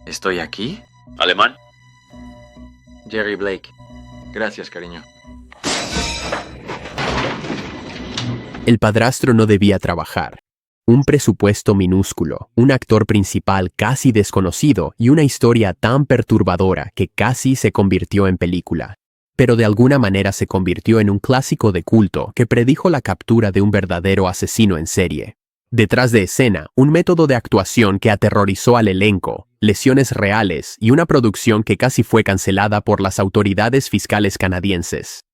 ¿Estoy aquí? ¿Alemán? Jerry Blake. Gracias, cariño. El padrastro no debía trabajar. Un presupuesto minúsculo, un actor principal casi desconocido y una historia tan perturbadora que casi se convirtió en película. Pero de alguna manera se convirtió en un clásico de culto que predijo la captura de un verdadero asesino en serie. Detrás de escena, un método de actuación que aterrorizó al elenco, lesiones reales y una producción que casi fue cancelada por las autoridades fiscales canadienses.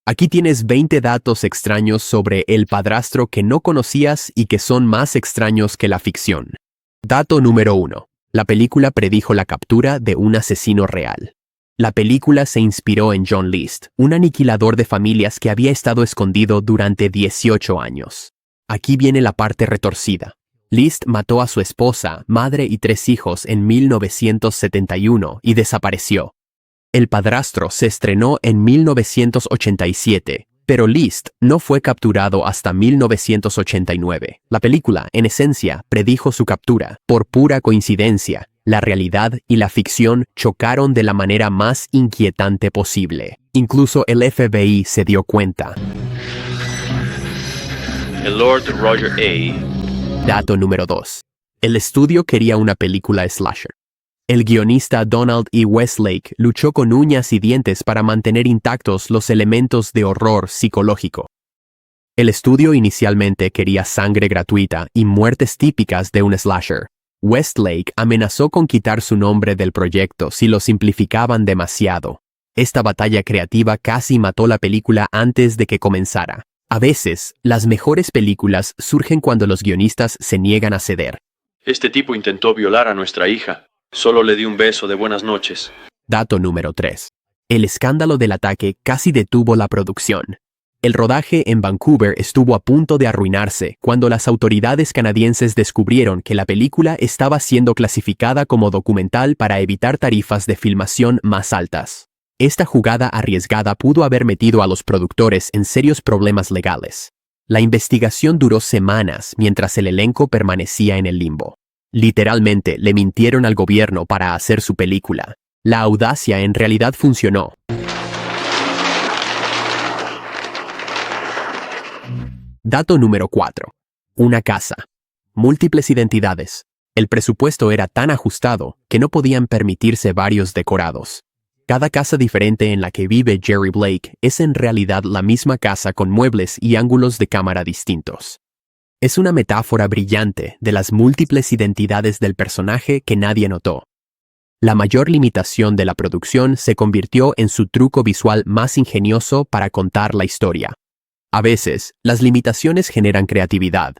Aquí tienes 20 datos extraños sobre El Padrastro que no conocías y que son más extraños que la ficción. Dato número 1. La película predijo la captura de un asesino real. La película se inspiró en John List, un aniquilador de familias que había estado escondido durante 18 años. Aquí viene la parte retorcida. List mató a su esposa, madre y 3 hijos en 1971 y desapareció. El Padrastro se estrenó en 1987, pero List no fue capturado hasta 1989. La película, en esencia, predijo su captura. Por pura coincidencia, la realidad y la ficción chocaron de la manera más inquietante posible. Incluso el FBI se dio cuenta. El Lord Roger A. Dato número 2. El estudio quería una película slasher. El guionista Donald E. Westlake luchó con uñas y dientes para mantener intactos los elementos de horror psicológico. El estudio inicialmente quería sangre gratuita y muertes típicas de un slasher. Westlake amenazó con quitar su nombre del proyecto si lo simplificaban demasiado. Esta batalla creativa casi mató la película antes de que comenzara. A veces, las mejores películas surgen cuando los guionistas se niegan a ceder. Este tipo intentó violar a nuestra hija. Solo le di un beso de buenas noches. Dato número 3. El escándalo del ataque casi detuvo la producción. El rodaje en Vancouver estuvo a punto de arruinarse cuando las autoridades canadienses descubrieron que la película estaba siendo clasificada como documental para evitar tarifas de filmación más altas. Esta jugada arriesgada pudo haber metido a los productores en serios problemas legales. La investigación duró semanas mientras el elenco permanecía en el limbo. Literalmente le mintieron al gobierno para hacer su película. La audacia en realidad funcionó. Dato número 4. Una casa. Múltiples identidades. El presupuesto era tan ajustado que no podían permitirse varios decorados. Cada casa diferente en la que vive Jerry Blake es en realidad la misma casa con muebles y ángulos de cámara distintos. Es una metáfora brillante de las múltiples identidades del personaje que nadie notó. La mayor limitación de la producción se convirtió en su truco visual más ingenioso para contar la historia. A veces, las limitaciones generan creatividad.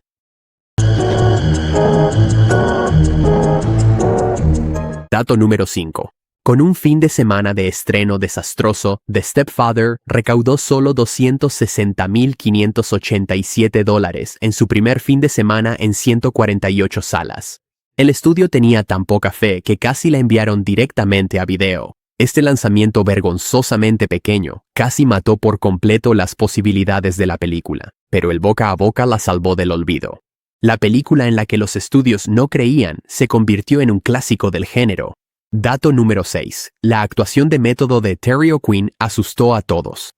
Dato número 5. Con un fin de semana de estreno desastroso, The Stepfather recaudó solo $260,587 en su primer fin de semana en 148 salas. El estudio tenía tan poca fe que casi la enviaron directamente a video. Este lanzamiento vergonzosamente pequeño casi mató por completo las posibilidades de la película, pero el boca a boca la salvó del olvido. La película en la que los estudios no creían se convirtió en un clásico del género. Dato número 6. La actuación de método de Terry O'Quinn asustó a todos.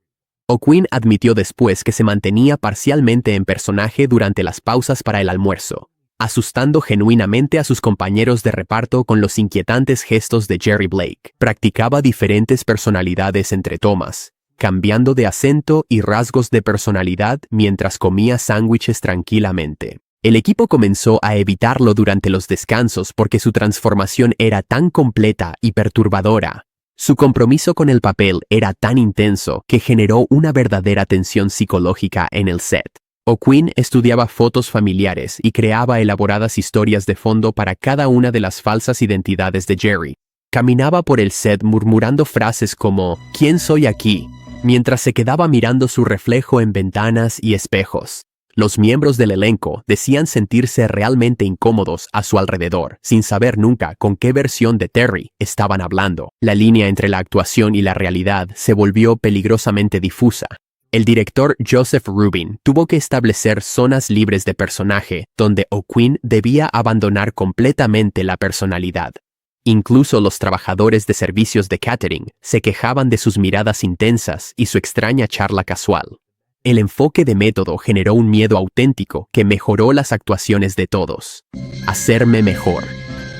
O'Quinn admitió después que se mantenía parcialmente en personaje durante las pausas para el almuerzo, asustando genuinamente a sus compañeros de reparto con los inquietantes gestos de Jerry Blake. Practicaba diferentes personalidades entre tomas, cambiando de acento y rasgos de personalidad mientras comía sándwiches tranquilamente. El equipo comenzó a evitarlo durante los descansos porque su transformación era tan completa y perturbadora. Su compromiso con el papel era tan intenso que generó una verdadera tensión psicológica en el set. O'Quinn estudiaba fotos familiares y creaba elaboradas historias de fondo para cada una de las falsas identidades de Jerry. Caminaba por el set murmurando frases como «¿Quién soy aquí?», mientras se quedaba mirando su reflejo en ventanas y espejos. Los miembros del elenco decían sentirse realmente incómodos a su alrededor, sin saber nunca con qué versión de Terry estaban hablando. La línea entre la actuación y la realidad se volvió peligrosamente difusa. El director Joseph Rubin tuvo que establecer zonas libres de personaje donde O'Quinn debía abandonar completamente la personalidad. Incluso los trabajadores de servicios de catering se quejaban de sus miradas intensas y su extraña charla casual. El enfoque de método generó un miedo auténtico que mejoró las actuaciones de todos. Hacerme mejor.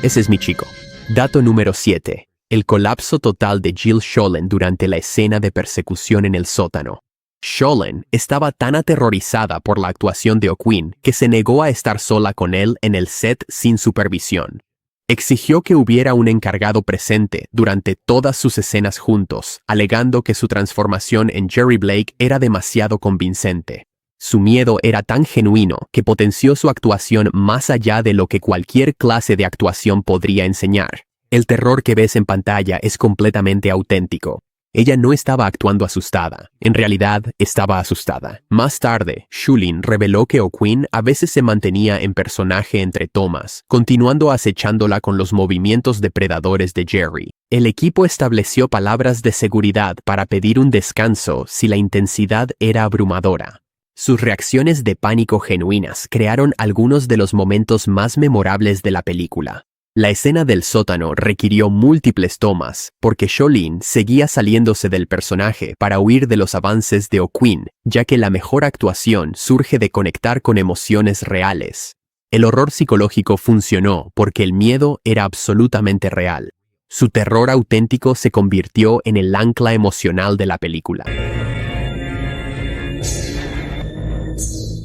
Ese es mi chico. Dato número 7. El colapso total de Jill Schoelen durante la escena de persecución en el sótano. Schoelen estaba tan aterrorizada por la actuación de O'Quinn que se negó a estar sola con él en el set sin supervisión. Exigió que hubiera un encargado presente durante todas sus escenas juntos, alegando que su transformación en Jerry Blake era demasiado convincente. Su miedo era tan genuino que potenció su actuación más allá de lo que cualquier clase de actuación podría enseñar. El terror que ves en pantalla es completamente auténtico. Ella no estaba actuando asustada, en realidad estaba asustada. Más tarde, Schoelen reveló que O'Quinn a veces se mantenía en personaje entre tomas, continuando acechándola con los movimientos depredadores de Jerry. El equipo estableció palabras de seguridad para pedir un descanso si la intensidad era abrumadora. Sus reacciones de pánico genuinas crearon algunos de los momentos más memorables de la película. La escena del sótano requirió múltiples tomas porque Schoelen seguía saliéndose del personaje para huir de los avances de O'Quinn, ya que la mejor actuación surge de conectar con emociones reales. El horror psicológico funcionó porque el miedo era absolutamente real. Su terror auténtico se convirtió en el ancla emocional de la película.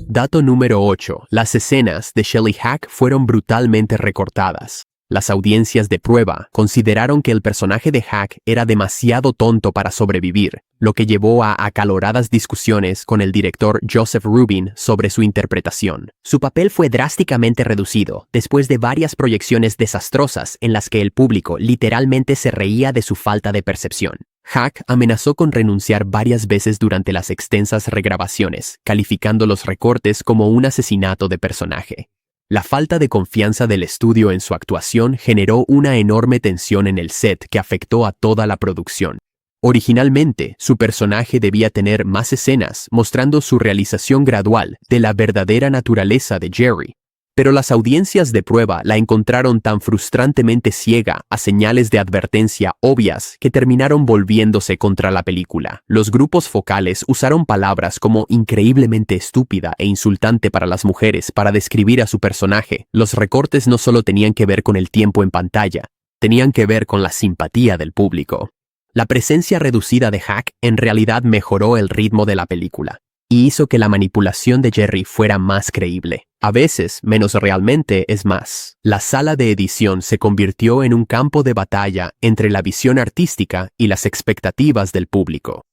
Dato número 8. Las escenas de Shelley Hack fueron brutalmente recortadas. Las audiencias de prueba consideraron que el personaje de Hack era demasiado tonto para sobrevivir, lo que llevó a acaloradas discusiones con el director Joseph Rubin sobre su interpretación. Su papel fue drásticamente reducido después de varias proyecciones desastrosas en las que el público literalmente se reía de su falta de percepción. Hack amenazó con renunciar varias veces durante las extensas regrabaciones, calificando los recortes como un asesinato de personaje. La falta de confianza del estudio en su actuación generó una enorme tensión en el set que afectó a toda la producción. Originalmente, su personaje debía tener más escenas mostrando su realización gradual de la verdadera naturaleza de Jerry. Pero las audiencias de prueba la encontraron tan frustrantemente ciega a señales de advertencia obvias que terminaron volviéndose contra la película. Los grupos focales usaron palabras como increíblemente estúpida e insultante para las mujeres para describir a su personaje. Los recortes no solo tenían que ver con el tiempo en pantalla, tenían que ver con la simpatía del público. La presencia reducida de Hack en realidad mejoró el ritmo de la película y hizo que la manipulación de Jerry fuera más creíble. A veces, menos realmente es más. La sala de edición se convirtió en un campo de batalla entre la visión artística y las expectativas del público.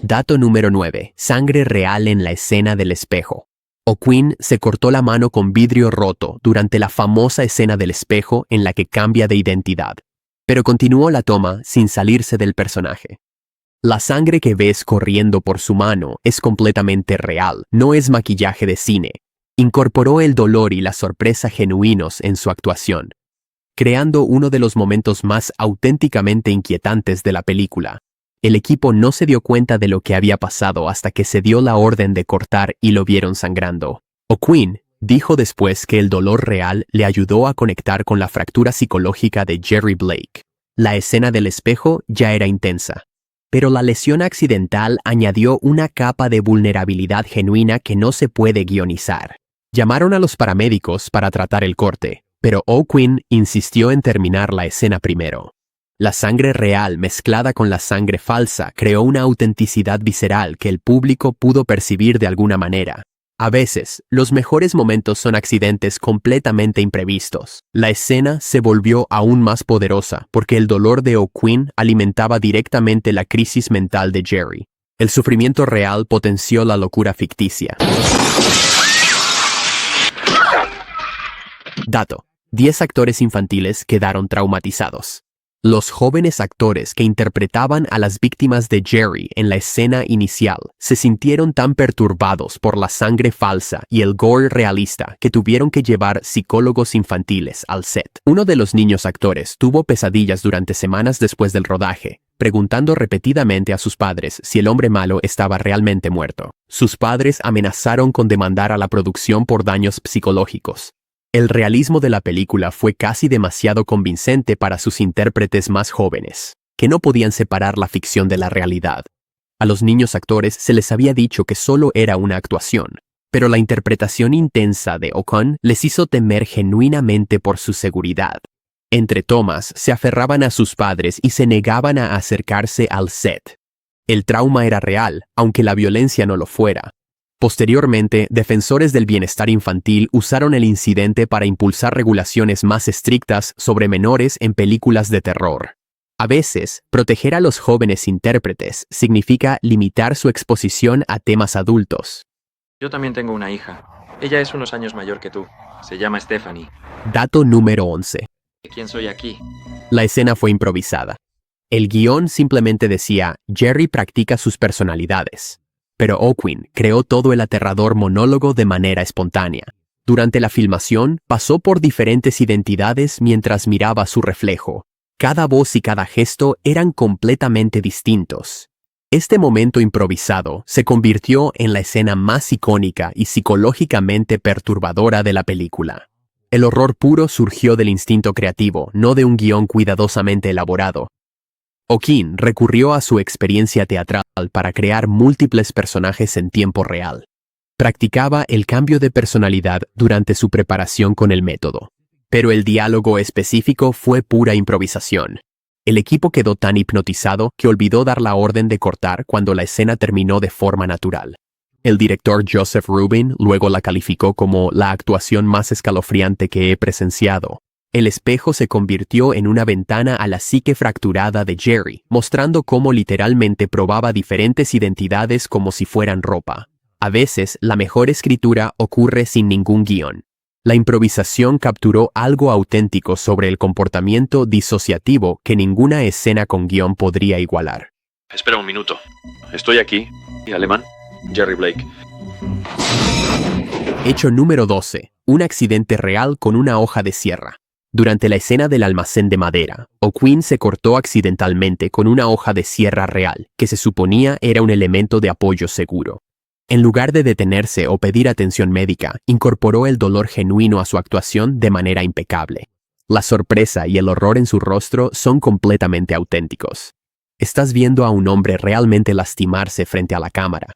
Dato número 9. Sangre real en la escena del espejo. O'Quinn se cortó la mano con vidrio roto durante la famosa escena del espejo en la que cambia de identidad, pero continuó la toma sin salirse del personaje. La sangre que ves corriendo por su mano es completamente real, no es maquillaje de cine. Incorporó el dolor y la sorpresa genuinos en su actuación, creando uno de los momentos más auténticamente inquietantes de la película. El equipo no se dio cuenta de lo que había pasado hasta que se dio la orden de cortar y lo vieron sangrando. O'Quinn dijo después que el dolor real le ayudó a conectar con la fractura psicológica de Jerry Blake. La escena del espejo ya era intensa, pero la lesión accidental añadió una capa de vulnerabilidad genuina que no se puede guionizar. Llamaron a los paramédicos para tratar el corte, pero O'Quinn insistió en terminar la escena primero. La sangre real mezclada con la sangre falsa creó una autenticidad visceral que el público pudo percibir de alguna manera. A veces, los mejores momentos son accidentes completamente imprevistos. La escena se volvió aún más poderosa porque el dolor de O'Quinn alimentaba directamente la crisis mental de Jerry. El sufrimiento real potenció la locura ficticia. Dato: 10 actores infantiles quedaron traumatizados. Los jóvenes actores que interpretaban a las víctimas de Jerry en la escena inicial se sintieron tan perturbados por la sangre falsa y el gore realista que tuvieron que llevar psicólogos infantiles al set. Uno de los niños actores tuvo pesadillas durante semanas después del rodaje, preguntando repetidamente a sus padres si el hombre malo estaba realmente muerto. Sus padres amenazaron con demandar a la producción por daños psicológicos. El realismo de la película fue casi demasiado convincente para sus intérpretes más jóvenes, que no podían separar la ficción de la realidad. A los niños actores se les había dicho que solo era una actuación, pero la interpretación intensa de Ocon les hizo temer genuinamente por su seguridad. Entre tomas, se aferraban a sus padres y se negaban a acercarse al set. El trauma era real, aunque la violencia no lo fuera. Posteriormente, defensores del bienestar infantil usaron el incidente para impulsar regulaciones más estrictas sobre menores en películas de terror. A veces, proteger a los jóvenes intérpretes significa limitar su exposición a temas adultos. Yo también tengo una hija. Ella es unos años mayor que tú. Se llama Stephanie. Dato número 11. ¿Quién soy aquí? La escena fue improvisada. El guión simplemente decía, Jerry practica sus personalidades. Pero Ocwin creó todo el aterrador monólogo de manera espontánea. Durante la filmación, pasó por diferentes identidades mientras miraba su reflejo. Cada voz y cada gesto eran completamente distintos. Este momento improvisado se convirtió en la escena más icónica y psicológicamente perturbadora de la película. El horror puro surgió del instinto creativo, no de un guión cuidadosamente elaborado. Ocon recurrió a su experiencia teatral para crear múltiples personajes en tiempo real. Practicaba el cambio de personalidad durante su preparación con el método. Pero el diálogo específico fue pura improvisación. El equipo quedó tan hipnotizado que olvidó dar la orden de cortar cuando la escena terminó de forma natural. El director Joseph Rubin luego la calificó como la actuación más escalofriante que he presenciado. El espejo se convirtió en una ventana a la psique fracturada de Jerry, mostrando cómo literalmente probaba diferentes identidades como si fueran ropa. A veces, la mejor escritura ocurre sin ningún guión. La improvisación capturó algo auténtico sobre el comportamiento disociativo que ninguna escena con guión podría igualar. Espera un minuto. Estoy aquí. ¿Y alemán? Jerry Blake. Hecho número 12. Un accidente real con una hoja de sierra. Durante la escena del almacén de madera, Ocwin se cortó accidentalmente con una hoja de sierra real, que se suponía era un elemento de apoyo seguro. En lugar de detenerse o pedir atención médica, incorporó el dolor genuino a su actuación de manera impecable. La sorpresa y el horror en su rostro son completamente auténticos. Estás viendo a un hombre realmente lastimarse frente a la cámara.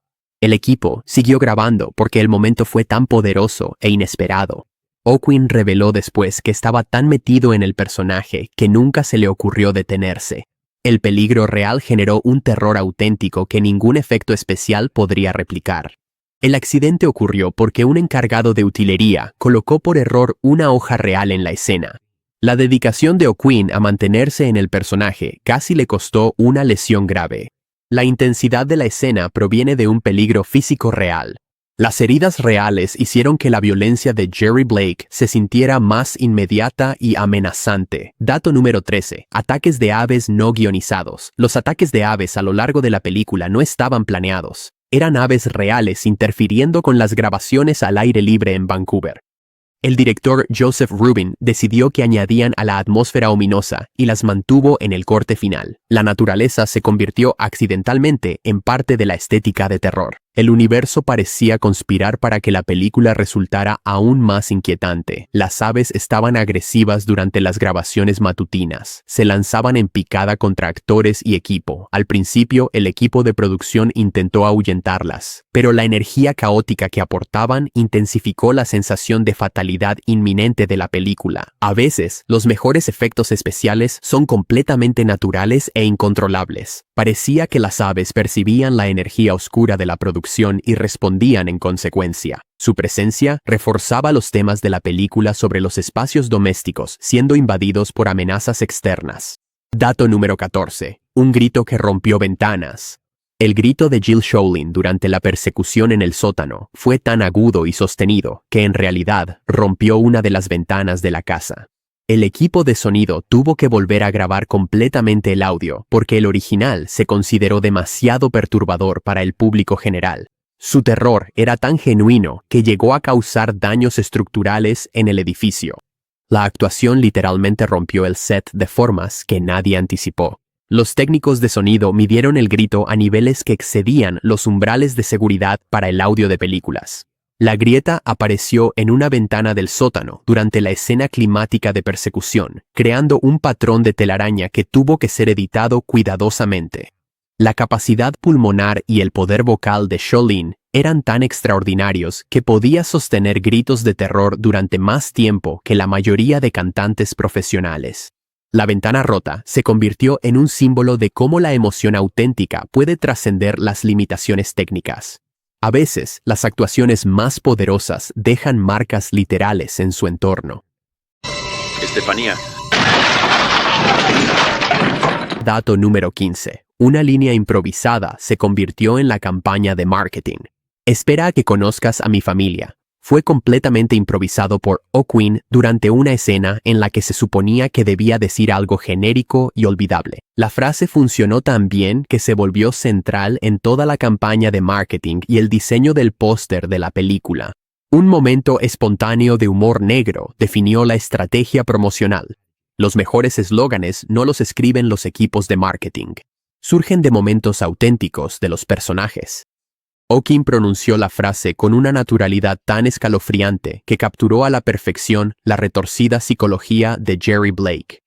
El equipo siguió grabando porque el momento fue tan poderoso e inesperado. Ocwin reveló después que estaba tan metido en el personaje que nunca se le ocurrió detenerse. El peligro real generó un terror auténtico que ningún efecto especial podría replicar. El accidente ocurrió porque un encargado de utilería colocó por error una hoja real en la escena. La dedicación de Ocwin a mantenerse en el personaje casi le costó una lesión grave. La intensidad de la escena proviene de un peligro físico real. Las heridas reales hicieron que la violencia de Jerry Blake se sintiera más inmediata y amenazante. Dato número 13. Ataques de aves no guionizados. Los ataques de aves a lo largo de la película no estaban planeados. Eran aves reales interfiriendo con las grabaciones al aire libre en Vancouver. El director Joseph Rubin decidió que añadían a la atmósfera ominosa y las mantuvo en el corte final. La naturaleza se convirtió accidentalmente en parte de la estética de terror. El universo parecía conspirar para que la película resultara aún más inquietante. Las aves estaban agresivas durante las grabaciones matutinas. Se lanzaban en picada contra actores y equipo. Al principio, el equipo de producción intentó ahuyentarlas, pero la energía caótica que aportaban intensificó la sensación de fatalidad inminente de la película. A veces, los mejores efectos especiales son completamente naturales e incontrolables. Parecía que las aves percibían la energía oscura de la producción y respondían en consecuencia. Su presencia reforzaba los temas de la película sobre los espacios domésticos siendo invadidos por amenazas externas. Dato número 14. Un grito que rompió ventanas. El grito de Jill Scholing durante la persecución en el sótano fue tan agudo y sostenido que en realidad rompió una de las ventanas de la casa. El equipo de sonido tuvo que volver a grabar completamente el audio porque el original se consideró demasiado perturbador para el público general. Su terror era tan genuino que llegó a causar daños estructurales en el edificio. La actuación literalmente rompió el set de formas que nadie anticipó. Los técnicos de sonido midieron el grito a niveles que excedían los umbrales de seguridad para el audio de películas. La grieta apareció en una ventana del sótano durante la escena climática de persecución, creando un patrón de telaraña que tuvo que ser editado cuidadosamente. La capacidad pulmonar y el poder vocal de Charlene eran tan extraordinarios que podía sostener gritos de terror durante más tiempo que la mayoría de cantantes profesionales. La ventana rota se convirtió en un símbolo de cómo la emoción auténtica puede trascender las limitaciones técnicas. A veces, las actuaciones más poderosas dejan marcas literales en su entorno. Estefanía. Dato número 15. Una línea improvisada se convirtió en la campaña de marketing. Espera a que conozcas a mi familia. Fue completamente improvisado por O'Quinn durante una escena en la que se suponía que debía decir algo genérico y olvidable. La frase funcionó tan bien que se volvió central en toda la campaña de marketing y el diseño del póster de la película. Un momento espontáneo de humor negro definió la estrategia promocional. Los mejores eslóganes no los escriben los equipos de marketing. Surgen de momentos auténticos de los personajes. O'Quinn pronunció la frase con una naturalidad tan escalofriante que capturó a la perfección la retorcida psicología de Jerry Blake.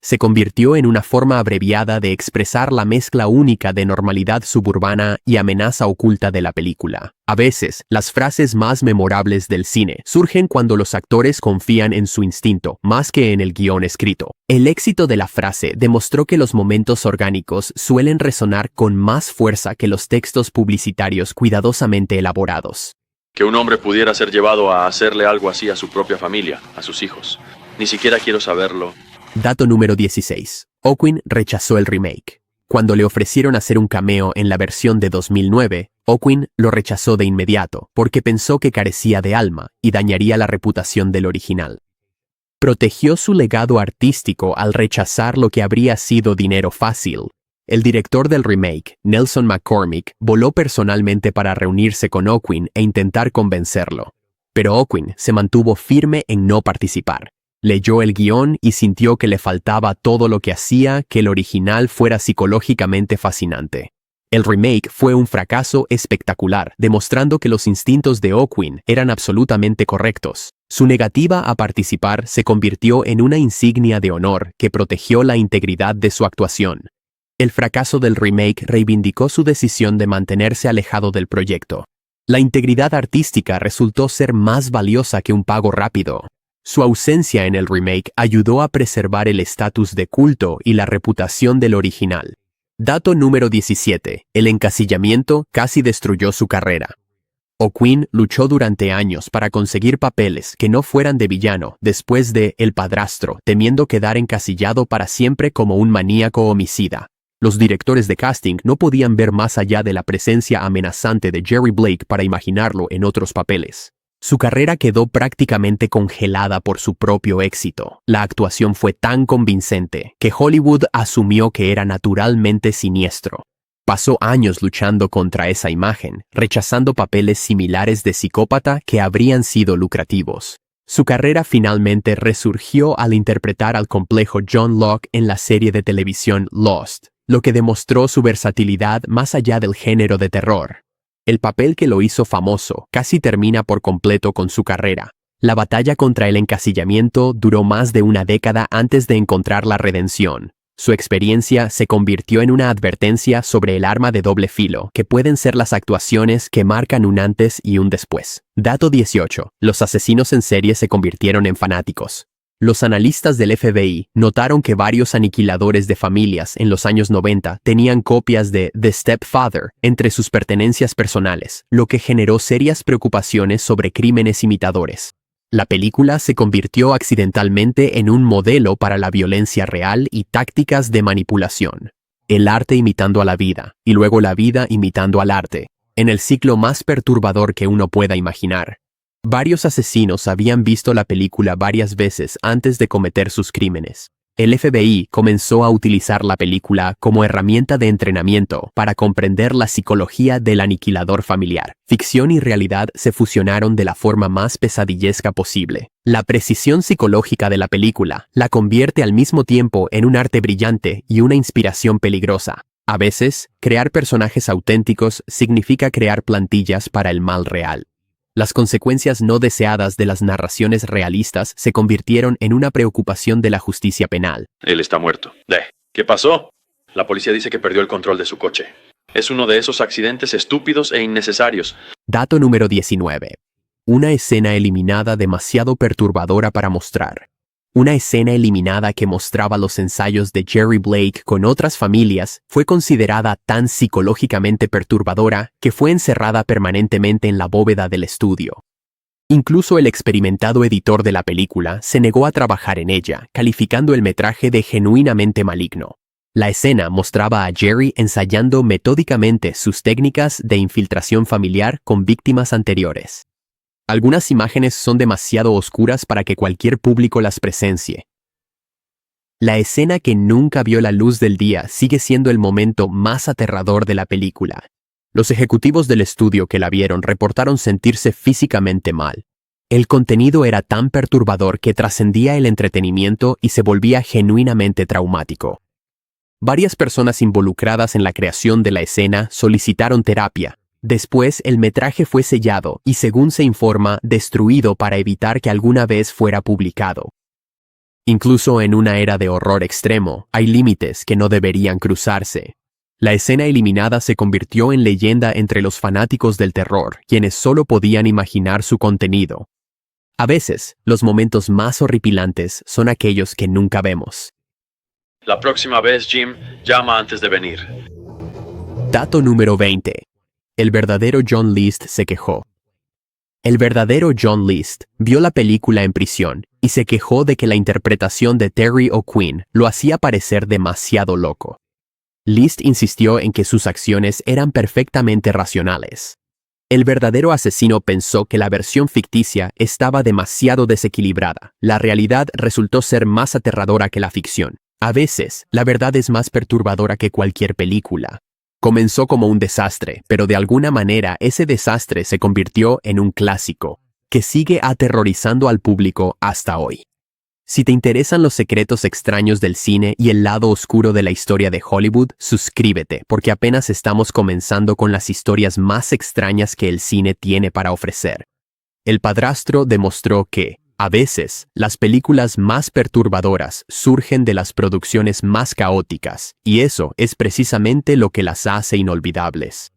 Se convirtió en una forma abreviada de expresar la mezcla única de normalidad suburbana y amenaza oculta de la película. A veces, las frases más memorables del cine surgen cuando los actores confían en su instinto, más que en el guión escrito. El éxito de la frase demostró que los momentos orgánicos suelen resonar con más fuerza que los textos publicitarios cuidadosamente elaborados. Que un hombre pudiera ser llevado a hacerle algo así a su propia familia, a sus hijos. Ni siquiera quiero saberlo. Dato número 16. O'Quinn rechazó el remake. Cuando le ofrecieron hacer un cameo en la versión de 2009, O'Quinn lo rechazó de inmediato porque pensó que carecía de alma y dañaría la reputación del original. Protegió su legado artístico al rechazar lo que habría sido dinero fácil. El director del remake, Nelson McCormick, voló personalmente para reunirse con O'Quinn e intentar convencerlo. Pero O'Quinn se mantuvo firme en no participar. Leyó el guión y sintió que le faltaba todo lo que hacía que el original fuera psicológicamente fascinante. El remake fue un fracaso espectacular, demostrando que los instintos de O'Quinn eran absolutamente correctos. Su negativa a participar se convirtió en una insignia de honor que protegió la integridad de su actuación. El fracaso del remake reivindicó su decisión de mantenerse alejado del proyecto. La integridad artística resultó ser más valiosa que un pago rápido. Su ausencia en el remake ayudó a preservar el estatus de culto y la reputación del original. Dato número 17. El encasillamiento casi destruyó su carrera. O'Quinn luchó durante años para conseguir papeles que no fueran de villano después de El Padrastro, temiendo quedar encasillado para siempre como un maníaco homicida. Los directores de casting no podían ver más allá de la presencia amenazante de Jerry Blake para imaginarlo en otros papeles. Su carrera quedó prácticamente congelada por su propio éxito. La actuación fue tan convincente que Hollywood asumió que era naturalmente siniestro. Pasó años luchando contra esa imagen, rechazando papeles similares de psicópata que habrían sido lucrativos. Su carrera finalmente resurgió al interpretar al complejo John Locke en la serie de televisión Lost, lo que demostró su versatilidad más allá del género de terror. El papel que lo hizo famoso casi termina por completo con su carrera. La batalla contra el encasillamiento duró más de una década antes de encontrar la redención. Su experiencia se convirtió en una advertencia sobre el arma de doble filo, que pueden ser las actuaciones que marcan un antes y un después. Dato 18. Los asesinos en serie se convirtieron en fanáticos. Los analistas del FBI notaron que varios aniquiladores de familias en los años 90 tenían copias de The Stepfather entre sus pertenencias personales, lo que generó serias preocupaciones sobre crímenes imitadores. La película se convirtió accidentalmente en un modelo para la violencia real y tácticas de manipulación. El arte imitando a la vida, y luego la vida imitando al arte, en el ciclo más perturbador que uno pueda imaginar. Varios asesinos habían visto la película varias veces antes de cometer sus crímenes. El FBI comenzó a utilizar la película como herramienta de entrenamiento para comprender la psicología del aniquilador familiar. Ficción y realidad se fusionaron de la forma más pesadillesca posible. La precisión psicológica de la película la convierte al mismo tiempo en un arte brillante y una inspiración peligrosa. A veces, crear personajes auténticos significa crear plantillas para el mal real. Las consecuencias no deseadas de las narraciones realistas se convirtieron en una preocupación de la justicia penal. Él está muerto. ¿Qué pasó? La policía dice que perdió el control de su coche. Es uno de esos accidentes estúpidos e innecesarios. Dato número 19. Una escena eliminada demasiado perturbadora para mostrar. Una escena eliminada que mostraba los ensayos de Jerry Blake con otras familias fue considerada tan psicológicamente perturbadora que fue encerrada permanentemente en la bóveda del estudio. Incluso el experimentado editor de la película se negó a trabajar en ella, calificando el metraje de genuinamente maligno. La escena mostraba a Jerry ensayando metódicamente sus técnicas de infiltración familiar con víctimas anteriores. Algunas imágenes son demasiado oscuras para que cualquier público las presencie. La escena que nunca vio la luz del día sigue siendo el momento más aterrador de la película. Los ejecutivos del estudio que la vieron reportaron sentirse físicamente mal. El contenido era tan perturbador que trascendía el entretenimiento y se volvía genuinamente traumático. Varias personas involucradas en la creación de la escena solicitaron terapia. Después, el metraje fue sellado y, según se informa, destruido para evitar que alguna vez fuera publicado. Incluso en una era de horror extremo, hay límites que no deberían cruzarse. La escena eliminada se convirtió en leyenda entre los fanáticos del terror, quienes solo podían imaginar su contenido. A veces, los momentos más horripilantes son aquellos que nunca vemos. La próxima vez, Jim, llama antes de venir. Dato número 20. El verdadero John List se quejó. El verdadero John List vio la película en prisión y se quejó de que la interpretación de Terry O'Quinn lo hacía parecer demasiado loco. List insistió en que sus acciones eran perfectamente racionales. El verdadero asesino pensó que la versión ficticia estaba demasiado desequilibrada. La realidad resultó ser más aterradora que la ficción. A veces, la verdad es más perturbadora que cualquier película. Comenzó como un desastre, pero de alguna manera ese desastre se convirtió en un clásico, que sigue aterrorizando al público hasta hoy. Si te interesan los secretos extraños del cine y el lado oscuro de la historia de Hollywood, suscríbete, porque apenas estamos comenzando con las historias más extrañas que el cine tiene para ofrecer. El Padrastro demostró que, a veces, las películas más perturbadoras surgen de las producciones más caóticas, y eso es precisamente lo que las hace inolvidables.